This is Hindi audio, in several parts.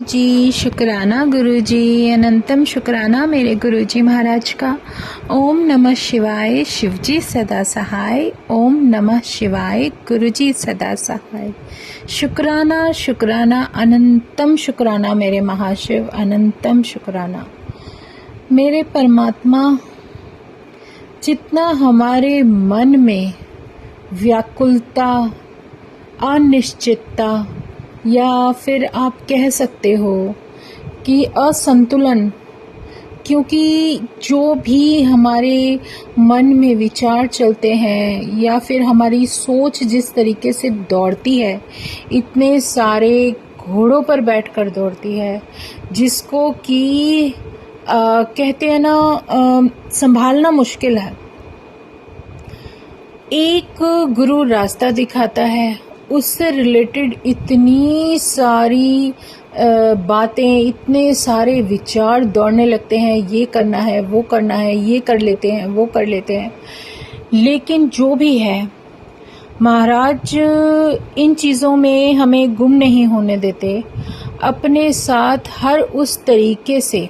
जी, शुक्राना गुरुजी, अनंतम शुक्राना मेरे गुरुजी महाराज का। ओम नमः शिवाय, शिवजी सदा सहाय। ओम नमः शिवाय, गुरुजी सदा सहाय। शुक्राना शुक्राना अनंतम शुक्राना मेरे महाशिव, अनंतम शुक्राना मेरे परमात्मा। जितना हमारे मन में व्याकुलता, अनिश्चितता या फिर आप कह सकते हो कि असंतुलन, क्योंकि जो भी हमारे मन में विचार चलते हैं या फिर हमारी सोच जिस तरीके से दौड़ती है, इतने सारे घोड़ों पर बैठकर दौड़ती है, जिसको कि कहते हैं ना, संभालना मुश्किल है। एक गुरु रास्ता दिखाता है, उससे रिलेटेड इतनी सारी बातें, इतने सारे विचार दौड़ने लगते हैं, ये करना है, वो करना है, ये कर लेते हैं, वो कर लेते हैं। लेकिन जो भी है, महाराज इन चीज़ों में हमें गुम नहीं होने देते, अपने साथ हर उस तरीके से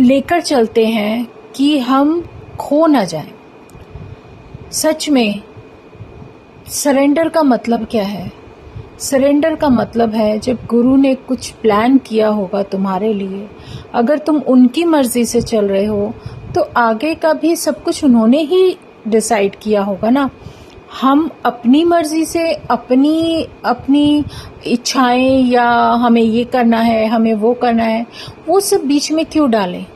लेकर चलते हैं कि हम खो ना जाएं। सच में सरेंडर का मतलब क्या है? सरेंडर का मतलब है जब गुरु ने कुछ प्लान किया होगा तुम्हारे लिए, अगर तुम उनकी मर्जी से चल रहे हो तो आगे का भी सब कुछ उन्होंने ही डिसाइड किया होगा ना। हम अपनी मर्जी से अपनी इच्छाएं या हमें ये करना है, हमें वो करना है, वो सब बीच में क्यों डालें?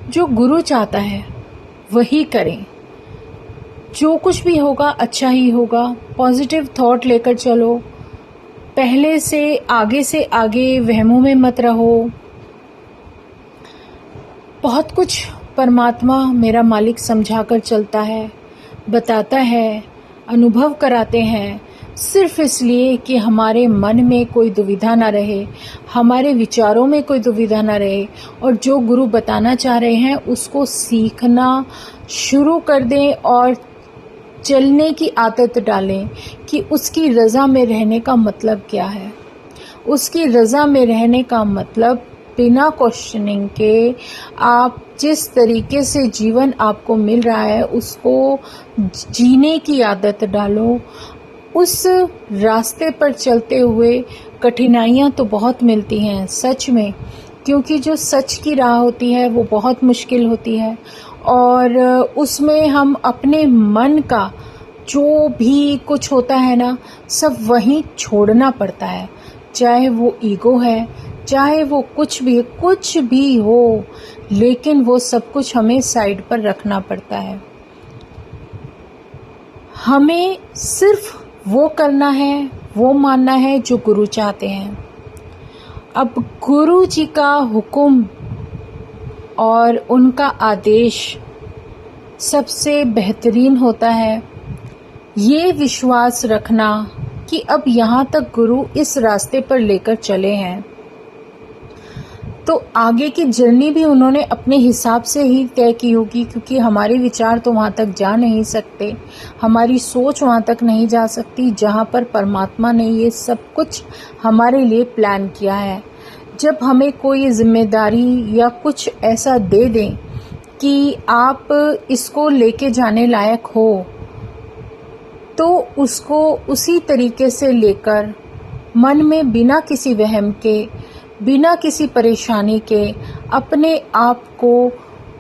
जो गुरु चाहता है वही करें। जो कुछ भी होगा अच्छा ही होगा। पॉजिटिव थॉट लेकर चलो, पहले से आगे वहमों में मत रहो। बहुत कुछ परमात्मा मेरा मालिक समझाकर चलता है, बताता है, अनुभव कराते हैं, सिर्फ इसलिए कि हमारे मन में कोई दुविधा ना रहे, हमारे विचारों में कोई दुविधा ना रहे, और जो गुरु बताना चाह रहे हैं उसको सीखना शुरू कर दें और चलने की आदत डालें कि उसकी रज़ा में रहने का मतलब क्या है। उसकी रज़ा में रहने का मतलब बिना क्वेश्चनिंग के आप जिस तरीके से जीवन आपको मिल रहा है उसको जीने की आदत डालो। उस रास्ते पर चलते हुए कठिनाइयाँ तो बहुत मिलती हैं सच में, क्योंकि जो सच की राह होती है वो बहुत मुश्किल होती है, और उसमें हम अपने मन का जो भी कुछ होता है ना, सब वहीं छोड़ना पड़ता है। चाहे वो ईगो है, चाहे वो कुछ भी हो, लेकिन वो सब कुछ हमें साइड पर रखना पड़ता है। हमें सिर्फ वो करना है, वो मानना है जो गुरु चाहते हैं। अब गुरु जी का हुक्म और उनका आदेश सबसे बेहतरीन होता है। ये विश्वास रखना कि अब यहाँ तक गुरु इस रास्ते पर लेकर चले हैं तो आगे की जर्नी भी उन्होंने अपने हिसाब से ही तय की होगी, क्योंकि हमारे विचार तो वहाँ तक जा नहीं सकते, हमारी सोच वहाँ तक नहीं जा सकती जहाँ पर परमात्मा ने ये सब कुछ हमारे लिए प्लान किया है। जब हमें कोई जिम्मेदारी या कुछ ऐसा दे दें कि आप इसको लेके जाने लायक हो, तो उसको उसी तरीके से लेकर मन में बिना किसी वहम के, बिना किसी परेशानी के अपने आप को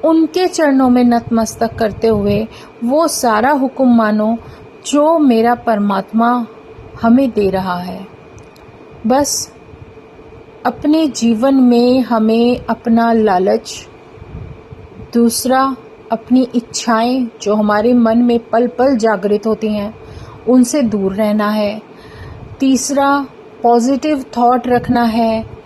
उनके चरणों में नतमस्तक करते हुए वो सारा हुक्म मानो जो मेरा परमात्मा हमें दे रहा है। बस अपने जीवन में हमें अपना लालच, दूसरा अपनी इच्छाएं जो हमारे मन में पल पल जागृत होती हैं उनसे दूर रहना है। तीसरा पॉजिटिव थॉट रखना है,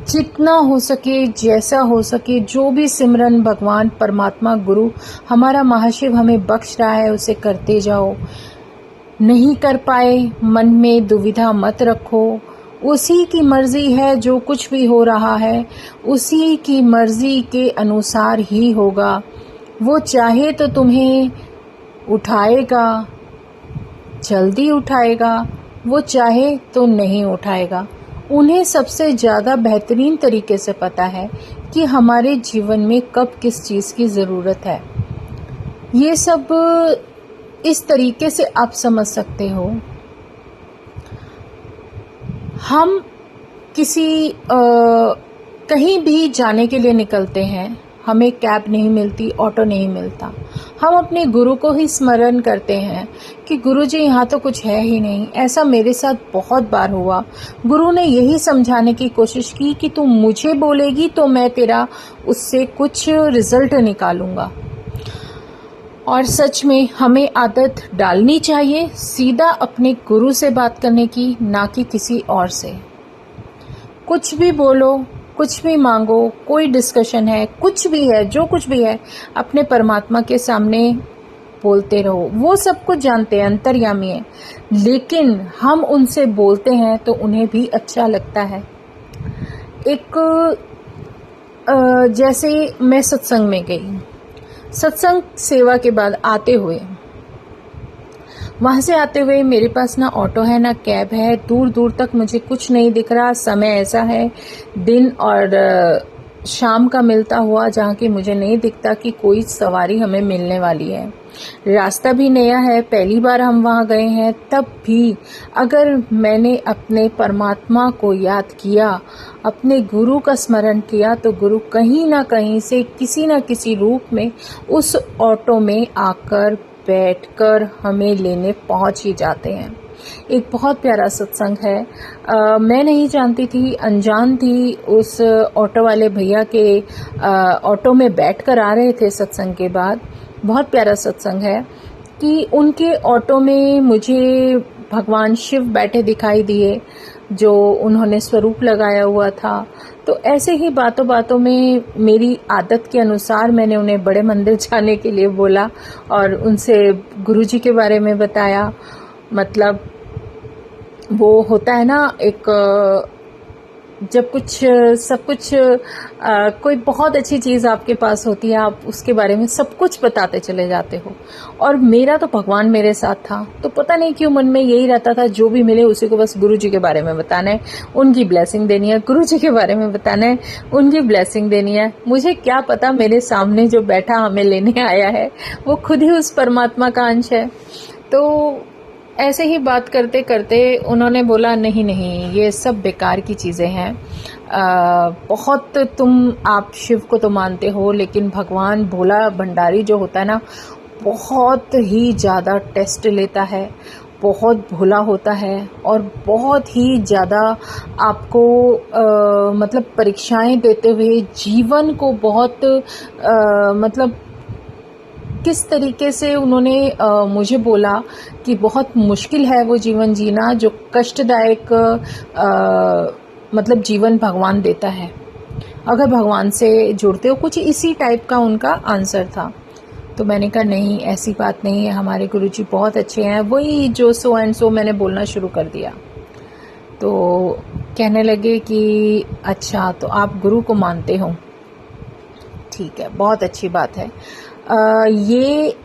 जितना हो सके, जैसा हो सके, जो भी सिमरन भगवान परमात्मा गुरु हमारा महाशिव हमें बख्श रहा है उसे करते जाओ। नहीं कर पाए, मन में दुविधा मत रखो, उसी की मर्जी है, जो कुछ भी हो रहा है उसी की मर्जी के अनुसार ही होगा। वो चाहे तो तुम्हें उठाएगा, जल्दी उठाएगा, वो चाहे तो नहीं उठाएगा। उन्हें सबसे ज़्यादा बेहतरीन तरीके से पता है कि हमारे जीवन में कब किस चीज़ की ज़रूरत है। ये सब इस तरीके से आप समझ सकते हो। हम किसी कहीं भी जाने के लिए निकलते हैं, हमें कैब नहीं मिलती, ऑटो नहीं मिलता, हम अपने गुरु को ही स्मरण करते हैं कि गुरु जी यहाँ तो कुछ है ही नहीं। ऐसा मेरे साथ बहुत बार हुआ। गुरु ने यही समझाने की कोशिश की कि तू मुझे बोलेगी तो मैं तेरा उससे कुछ रिजल्ट निकालूंगा। और सच में हमें आदत डालनी चाहिए सीधा अपने गुरु से बात करने की, ना कि किसी और से। कुछ भी बोलो, कुछ भी मांगो, कोई डिस्कशन है, कुछ भी है, जो कुछ भी है, अपने परमात्मा के सामने बोलते रहो। वो सब कुछ जानते हैं, अंतर्यामी है, लेकिन हम उनसे बोलते हैं तो उन्हें भी अच्छा लगता है। एक जैसे मैं सत्संग में गई, सत्संग सेवा के बाद आते हुए, वहाँ से आते हुए मेरे पास ना ऑटो है ना कैब है, दूर दूर तक मुझे कुछ नहीं दिख रहा। समय ऐसा है दिन और शाम का मिलता हुआ जहाँ की मुझे नहीं दिखता कि कोई सवारी हमें मिलने वाली है। रास्ता भी नया है, पहली बार हम वहाँ गए हैं। तब भी अगर मैंने अपने परमात्मा को याद किया, अपने गुरु का स्मरण किया, तो गुरु कहीं ना कहीं से किसी न किसी रूप में उस ऑटो में आकर बैठकर हमें लेने पहुंच ही जाते हैं। एक बहुत प्यारा सत्संग है। मैं नहीं जानती थी, अनजान थी। उस ऑटो वाले भैया के ऑटो में बैठकर आ रहे थे सत्संग के बाद। बहुत प्यारा सत्संग है कि उनके ऑटो में मुझे भगवान शिव बैठे दिखाई दिए, जो उन्होंने स्वरूप लगाया हुआ था। तो ऐसे ही बातों बातों में मेरी आदत के अनुसार मैंने उन्हें बड़े मंदिर जाने के लिए बोला और उनसे गुरुजी के बारे में बताया। मतलब वो होता है ना, एक जब कुछ सब कुछ कोई बहुत अच्छी चीज़ आपके पास होती है, आप उसके बारे में सब कुछ बताते चले जाते हो। और मेरा तो भगवान मेरे साथ था, तो पता नहीं क्यों मन में यही रहता था, जो भी मिले उसी को बस गुरु जी के बारे में बताना है, उनकी ब्लेसिंग देनी है। गुरु जी के बारे में बताना है, उनकी ब्लेसिंग देनी है। मुझे क्या पता मेरे सामने जो बैठा हमें लेने आया है वो खुद ही उस परमात्मा का अंश है। तो ऐसे ही बात करते करते उन्होंने बोला, नहीं नहीं, ये सब बेकार की चीज़ें हैं। बहुत आप शिव को तो मानते हो, लेकिन भगवान भोला भंडारी जो होता है ना, बहुत ही ज़्यादा टेस्ट लेता है, बहुत भोला होता है और बहुत ही ज़्यादा आपको मतलब परीक्षाएं देते हुए जीवन को बहुत मतलब किस तरीके से उन्होंने मुझे बोला कि बहुत मुश्किल है वो जीवन जीना, जो कष्टदायक मतलब जीवन भगवान देता है अगर भगवान से जुड़ते हो। कुछ इसी टाइप का उनका आंसर था। तो मैंने कहा नहीं, ऐसी बात नहीं है, हमारे गुरुजी बहुत अच्छे हैं। वही जो सो एंड सो मैंने बोलना शुरू कर दिया। तो कहने लगे कि अच्छा, तो आप गुरु को मानते हो, ठीक है, बहुत अच्छी बात है। ये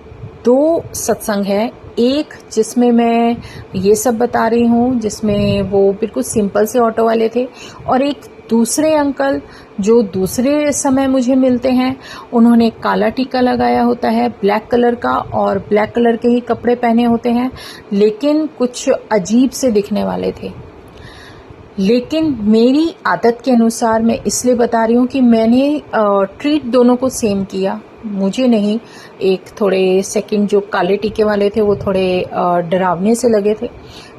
2 सत्संग है, एक जिसमें मैं ये सब बता रही हूँ, जिसमें वो बिल्कुल सिंपल से ऑटो वाले थे, और एक दूसरे अंकल जो दूसरे समय मुझे मिलते हैं, उन्होंने काला टीका लगाया होता है ब्लैक कलर का, और ब्लैक कलर के ही कपड़े पहने होते हैं, लेकिन कुछ अजीब से दिखने वाले थे। लेकिन मेरी आदत के अनुसार मैं इसलिए बता रही हूँ कि मैंने ट्रीट दोनों को सेम किया। मुझे नहीं, एक थोड़े सेकंड जो काले टीके वाले थे वो थोड़े डरावने से लगे थे,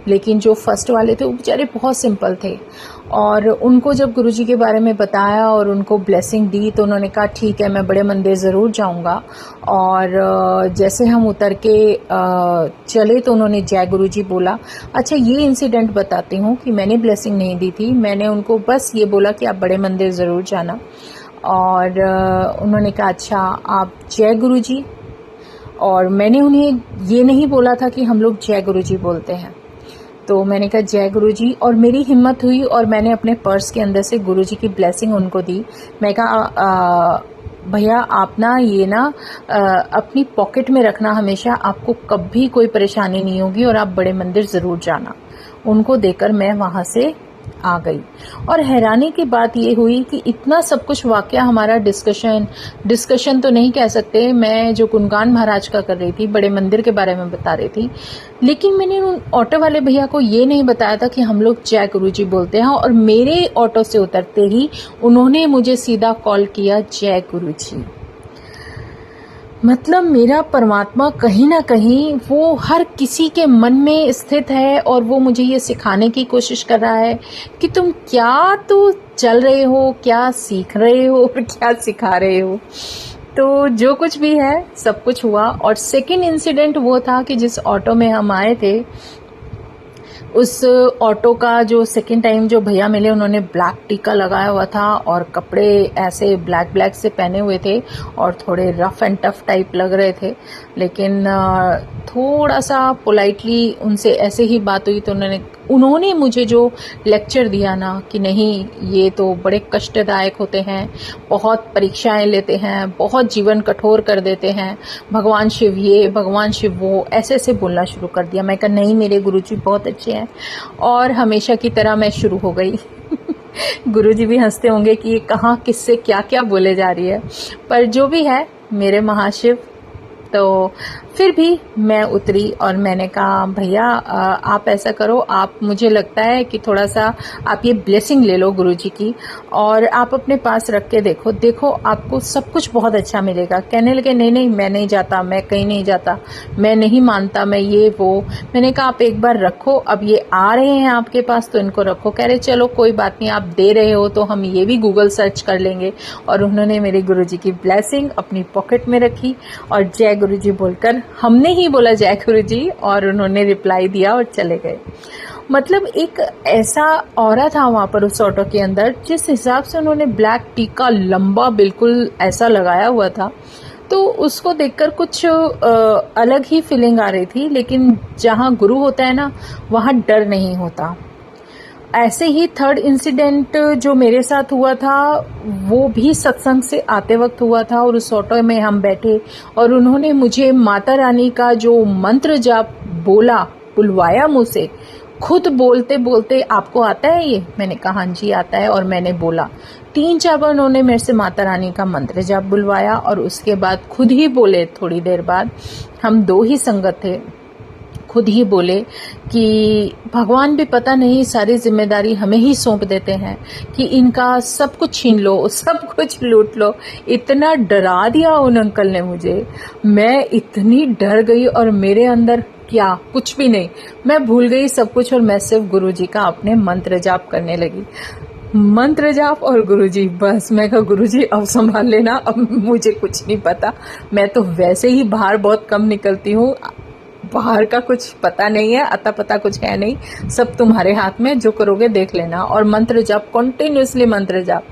लेकिन जो फर्स्ट वाले थे वो बेचारे बहुत सिंपल थे। और उनको जब गुरुजी के बारे में बताया और उनको ब्लेसिंग दी, तो उन्होंने कहा ठीक है, मैं बड़े मंदिर ज़रूर जाऊंगा। और जैसे हम उतर के चले तो उन्होंने जय गुरुजी बोला। अच्छा, ये इंसिडेंट बताती हूँ कि मैंने ब्लेसिंग नहीं दी थी, मैंने उनको बस ये बोला कि आप बड़े मंदिर ज़रूर जाना। और उन्होंने कहा अच्छा, आप जय गुरुजी। और मैंने उन्हें ये नहीं बोला था कि हम लोग जय गुरुजी बोलते हैं, तो मैंने कहा जय गुरुजी। और मेरी हिम्मत हुई और मैंने अपने पर्स के अंदर से गुरुजी की ब्लेसिंग उनको दी। मैं कहा भैया, आप ना ये ना अपनी पॉकेट में रखना हमेशा, आपको कभी कोई परेशानी नहीं होगी और आप बड़े मंदिर ज़रूर जाना। उनको देकर मैं वहां से आ गई। और हैरानी की बात ये हुई कि इतना सब कुछ वाकया हमारा डिस्कशन तो नहीं कह सकते, मैं जो गुणगान महाराज का कर रही थी, बड़े मंदिर के बारे में बता रही थी, लेकिन मैंने उन ऑटो वाले भैया को ये नहीं बताया था कि हम लोग जय गुरु जी बोलते हैं। और मेरे ऑटो से उतरते ही उन्होंने मुझे सीधा कॉल किया, जय गुरु जी। मतलब मेरा परमात्मा कहीं ना कहीं वो हर किसी के मन में स्थित है और वो मुझे ये सिखाने की कोशिश कर रहा है कि तुम क्या तो चल रहे हो, क्या सीख रहे हो और क्या सिखा रहे हो। तो जो कुछ भी है सब कुछ हुआ। और सेकंड इंसिडेंट वो था कि जिस ऑटो में हम आए थे, उस ऑटो का जो सेकंड टाइम जो भैया मिले, उन्होंने ब्लैक टीका लगाया हुआ था और कपड़े ऐसे ब्लैक से पहने हुए थे और थोड़े रफ एंड टफ टाइप लग रहे थे। लेकिन थोड़ा सा पोलाइटली उनसे ऐसे ही बात हुई तो उन्होंने मुझे जो लेक्चर दिया ना कि नहीं, ये तो बड़े कष्टदायक होते हैं, बहुत परीक्षाएं लेते हैं, बहुत जीवन कठोर कर देते हैं, भगवान शिव ये, भगवान शिव वो, ऐसे ऐसे बोलना शुरू कर दिया। मैं कहा नहीं, मेरे गुरुजी बहुत अच्छे हैं। और हमेशा की तरह मैं शुरू हो गई। गुरुजी भी हंसते होंगे कि ये कहाँ किससे क्या क्या बोले जा रही है, पर जो भी है मेरे महाशिव। तो फिर भी मैं उतरी और मैंने कहा भैया आप ऐसा करो, आप, मुझे लगता है कि थोड़ा सा आप ये ब्लेसिंग ले लो गुरुजी की और आप अपने पास रख के देखो आपको सब कुछ बहुत अच्छा मिलेगा। कहने लगे नहीं नहीं, मैं नहीं जाता, मैं कहीं नहीं जाता, मैं नहीं मानता, मैं ये वो। मैंने कहा आप एक बार रखो, अब ये आ रहे हैं आपके पास तो इनको रखो। कह रहे चलो कोई बात नहीं, आप दे रहे हो तो हम ये भी गूगल सर्च कर लेंगे। और उन्होंने मेरे गुरुजी की ब्लेसिंग अपनी पॉकेट में रखी और जय गुरुजी बोलकर, हमने ही बोला जय गुरुजी और उन्होंने रिप्लाई दिया और चले गए। मतलब एक ऐसा औरा था वहां पर उस ऑटो के अंदर, जिस हिसाब से उन्होंने ब्लैक टीका लंबा बिल्कुल ऐसा लगाया हुआ था, तो उसको देखकर कुछ अलग ही फीलिंग आ रही थी। लेकिन जहां गुरु होता है ना, वहां डर नहीं होता। ऐसे ही थर्ड इंसिडेंट जो मेरे साथ हुआ था वो भी सत्संग से आते वक्त हुआ था। और उस ऑटो में हम बैठे और उन्होंने मुझे माता रानी का जो मंत्र जाप बुलवाया मुंह से, खुद बोलते बोलते, आपको आता है ये? मैंने कहा हाँ जी आता है। और मैंने बोला 3-4 बार उन्होंने मेरे से माता रानी का मंत्र जाप बुलवाया और उसके बाद खुद ही बोले, थोड़ी देर बाद, हम 2 ही संगत थे, खुद ही बोले कि भगवान भी पता नहीं सारी जिम्मेदारी हमें ही सौंप देते हैं कि इनका सब कुछ छीन लो, सब कुछ लूट लो। इतना डरा दिया उन अंकल ने मुझे, मैं इतनी डर गई और मेरे अंदर क्या, कुछ भी नहीं, मैं भूल गई सब कुछ और मैं सिर्फ गुरुजी का अपने मंत्र जाप करने लगी। मंत्र जाप और गुरुजी, बस मैं कहा गुरुजी अब संभाल लेना, अब मुझे कुछ नहीं पता। मैं तो वैसे ही बाहर बहुत कम निकलती हूँ, बाहर का कुछ पता नहीं है, अता पता कुछ है नहीं, सब तुम्हारे हाथ में, जो करोगे देख लेना। और मंत्र जाप, कंटिन्यूअसली मंत्र जाप।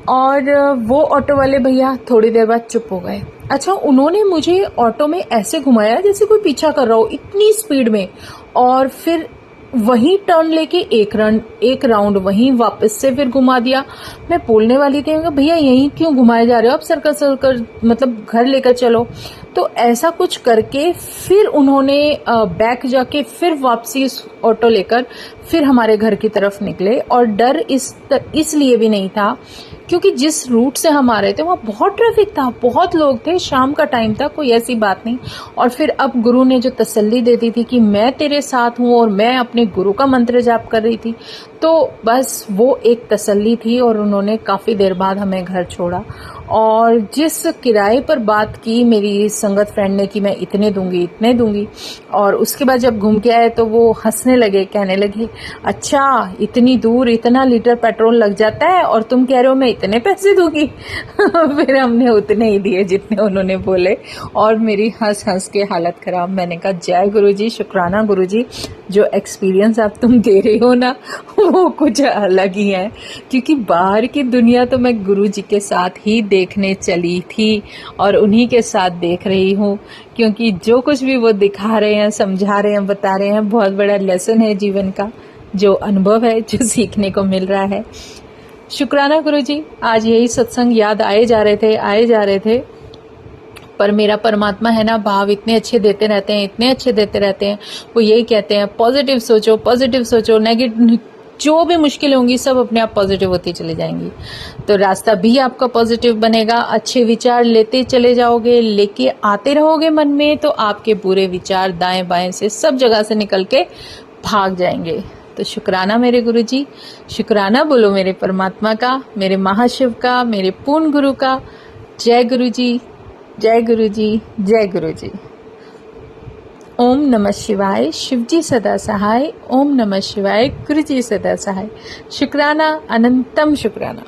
और वो ऑटो वाले भैया थोड़ी देर बाद चुप हो गए। अच्छा, उन्होंने मुझे ऑटो में ऐसे घुमाया जैसे कोई पीछा कर रहा हो, इतनी स्पीड में, और फिर वहीं टर्न लेके एक राउंड वहीं वापस से फिर घुमा दिया। मैं बोलने वाली थी भैया यहीं क्यों घुमाए जा रहे हो आप, सर्कल मतलब घर लेकर चलो। तो ऐसा कुछ करके फिर उन्होंने बैक जाके फिर वापसी ऑटो लेकर फिर हमारे घर की तरफ निकले। और डर इसलिए भी नहीं था क्योंकि जिस रूट से हम आ रहे थे वहाँ बहुत ट्रैफिक था, बहुत लोग थे, शाम का टाइम था, कोई ऐसी बात नहीं। और फिर अब गुरु ने जो तसल्ली दे दी थी कि मैं तेरे साथ हूँ और मैं अपने गुरु का मंत्र जाप कर रही थी, तो बस वो एक तसल्ली थी। और उन्होंने काफी देर बाद हमें घर छोड़ा। और जिस किराए पर बात की मेरी संगत फ्रेंड ने कि मैं इतने दूंगी, और उसके बाद जब घूम के आए तो वो हंसने लगे, कहने लगे अच्छा इतनी दूर इतना लीटर पेट्रोल लग जाता है और तुम कह रहे हो मैं इतने पैसे दूंगी। फिर हमने उतने ही दिए जितने उन्होंने बोले और मेरी हंस के हालत खराब। मैंने कहा जय गुरुजी, शुक्राना गुरुजी, जो एक्सपीरियंस आप तुम दे रहे हो ना वो कुछ अलग ही है। क्योंकि बाहर की दुनिया तो मैं गुरुजी के साथ ही देखने चली थी और उन्हीं के साथ देख रही हूँ, क्योंकि जो कुछ भी वो दिखा रहे हैं, समझा रहे हैं, बता रहे हैं, बहुत बड़ा लेसन है जीवन का, जो अनुभव है, जो सीखने को मिल रहा है। शुक्राना गुरुजी। आज यही सत्संग याद आए जा रहे थे पर मेरा परमात्मा है ना, भाव इतने अच्छे देते रहते हैं, इतने अच्छे देते रहते हैं। वो यही कहते हैं पॉजिटिव सोचो, पॉजिटिव सोचो, नेगेटिव जो भी मुश्किल होंगी सब अपने आप पॉजिटिव होती चली जाएंगी। तो रास्ता भी आपका पॉजिटिव बनेगा। अच्छे विचार लेते चले जाओगे, लेके आते रहोगे मन में, तो आपके बुरे विचार दाएं बाएं से सब जगह से निकल के भाग जाएंगे। तो शुक्राना मेरे गुरुजी, शुक्राना बोलो मेरे परमात्मा का, मेरे महाशिव का, मेरे पूर्ण गुरु का। जय गुरुजी, जय गुरुजी, जय गुरुजी। ओम नमः शिवाय। शिवजी सदा सहाय। ओम नमः शिवाय। गुरुजी सदा सहाय। शुक्राना, अनंतम शुक्राना।